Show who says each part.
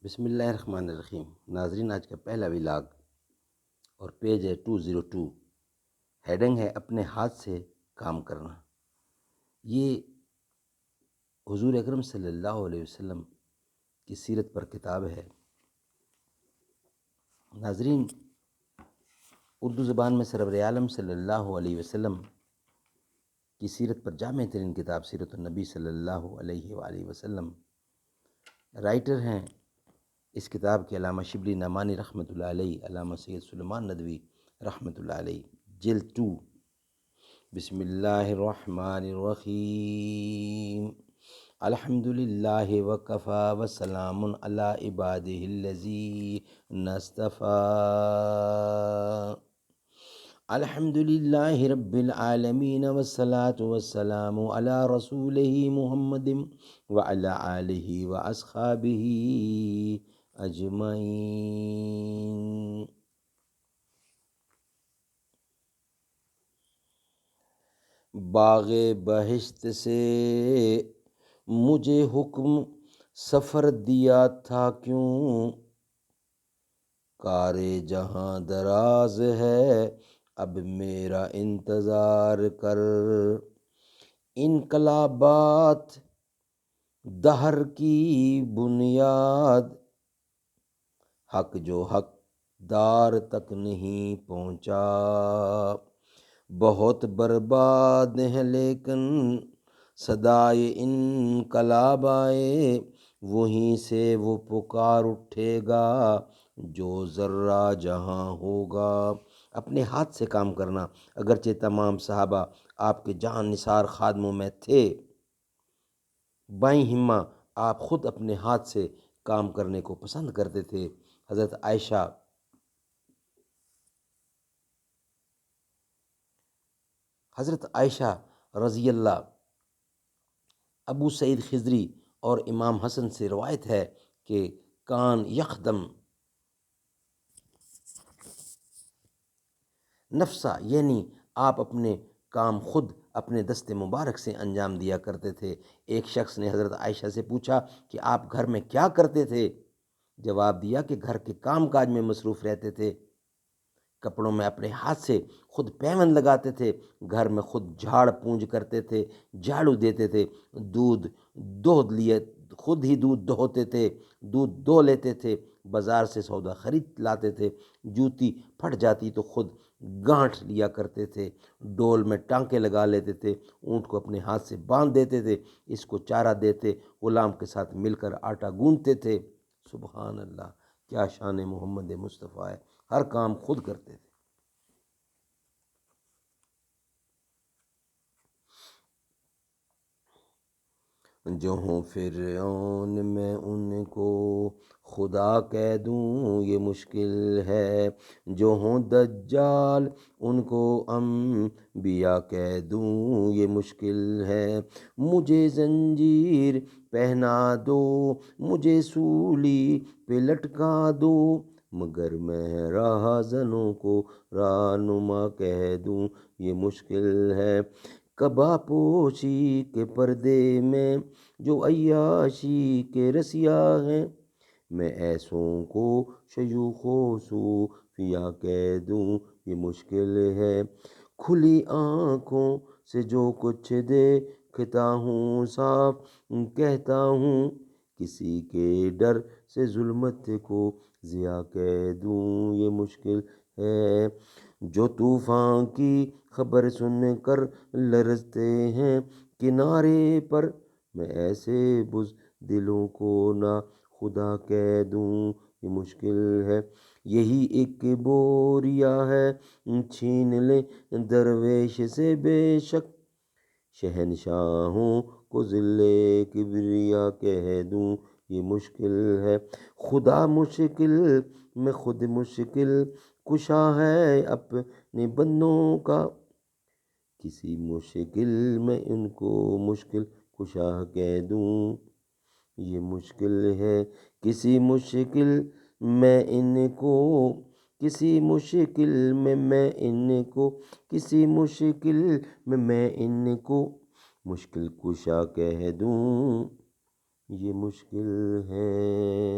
Speaker 1: بسم اللہ الرحمن الرحیم۔ ناظرین، آج کا پہلا ولاگ اور پیج ہے 202۔ ہیڈنگ ہے اپنے ہاتھ سے کام کرنا۔ یہ حضور اکرم صلی اللہ علیہ وسلم کی سیرت پر کتاب ہے۔ ناظرین، اردو زبان میں سرور عالم صلی اللہ علیہ وسلم کی سیرت پر جامع ترین کتاب سیرت النبی صلی اللہ علیہ وآلہ وسلم۔ رائٹر ہیں اس کتاب کے علامہ شبلی نعمانی رحمۃ اللہ علیہ، علامہ سید سلیمان ندوی رحمۃ اللہ علیہ، جلد 2۔ بسم اللہ الرحمن الرحیم۔ الحمد للہ وکفی وسلام علی عبادہ الذین اصطفی۔ الحمد للہ رب العالمین والصلاة والسلام علی رسولہ محمد وعلی آلہ واصحابہ اجمعین۔ باغ بہشت سے مجھے حکم سفر دیا تھا کیوں، کار جہاں دراز ہے اب میرا انتظار کر۔ انقلابات دہر کی بنیاد، حق جو حق دار تک نہیں پہنچا۔ بہت برباد ہیں لیکن صدائے انقلاب آئے، وہیں سے وہ پکار اٹھے گا جو ذرہ جہاں ہوگا۔ اپنے ہاتھ سے کام کرنا۔ اگرچہ تمام صحابہ آپ کے جان نثار خادموں میں تھے، بائیں ہمہ آپ خود اپنے ہاتھ سے کام کرنے کو پسند کرتے تھے۔ حضرت عائشہ رضی اللہ، ابو سعید خضری اور امام حسن سے روایت ہے کہ کان یخدم نفسا، یعنی آپ اپنے کام خود اپنے دست مبارک سے انجام دیا کرتے تھے۔ ایک شخص نے حضرت عائشہ سے پوچھا کہ آپ گھر میں کیا کرتے تھے؟ جواب دیا کہ گھر کے کام کاج میں مصروف رہتے تھے، کپڑوں میں اپنے ہاتھ سے خود پیوند لگاتے تھے، گھر میں خود جھاڑ پونجھ کرتے تھے، جھاڑو دیتے تھے، خود ہی دودھ دوہتے تھے، دودھ دو لیتے تھے، بازار سے سودا خرید لاتے تھے، جوتی پھٹ جاتی تو خود گانٹھ لیا کرتے تھے، ڈول میں ٹانکے لگا لیتے تھے، اونٹ کو اپنے ہاتھ سے باندھ دیتے تھے، اس کو چارہ دیتے، غلام کے ساتھ مل کر آٹا گوندتے تھے۔ سبحان اللہ، کیا شان محمد مصطفیٰ ہے، ہر کام خود کرتے تھے۔ جو ہوں فرعون میں ان کو خدا کہہ دوں یہ مشکل ہے، جو ہوں دجال ان کو انبیاء کہہ دوں یہ مشکل ہے۔ مجھے زنجیر پہنا دو، مجھے سولی پہ لٹکا دو، مگر میں راہزنوں کو رہنما کہہ دوں یہ مشکل ہے۔ قبا پوشی کے پردے میں جو عیاشی کے رسیا ہیں، میں ایسوں کو شیوخ و صوفیاء کہہ دوں یہ مشکل ہے۔ کھلی آنکھوں سے جو کچھ دیکھتا ہوں صاف کہتا ہوں، کسی کے ڈر سے ظلمت کو ضیاء کہہ دوں یہ مشکل ہے۔ جو طوفان کی خبر سن کر لرزتے ہیں کنارے پر، میں ایسے بزدلوں کو نا خدا کہہ دوں یہ مشکل ہے۔ یہی ایک بوریا ہے چھین لے درویش سے بے شک، شہنشاہوں کو ذل کبریا کہہ دوں یہ مشکل ہے۔ خدا مشکل میں خود مشکل کشا ہے اپنے بندوں کا، کسی مشکل میں ان کو مشکل کشا کہہ دوں یہ مشکل ہے۔ کسی مشکل میں ان کو، کسی مشکل میں میں ان کو، کسی مشکل میں ان کو مشکل کشا کہہ دوں یہ مشکل ہے۔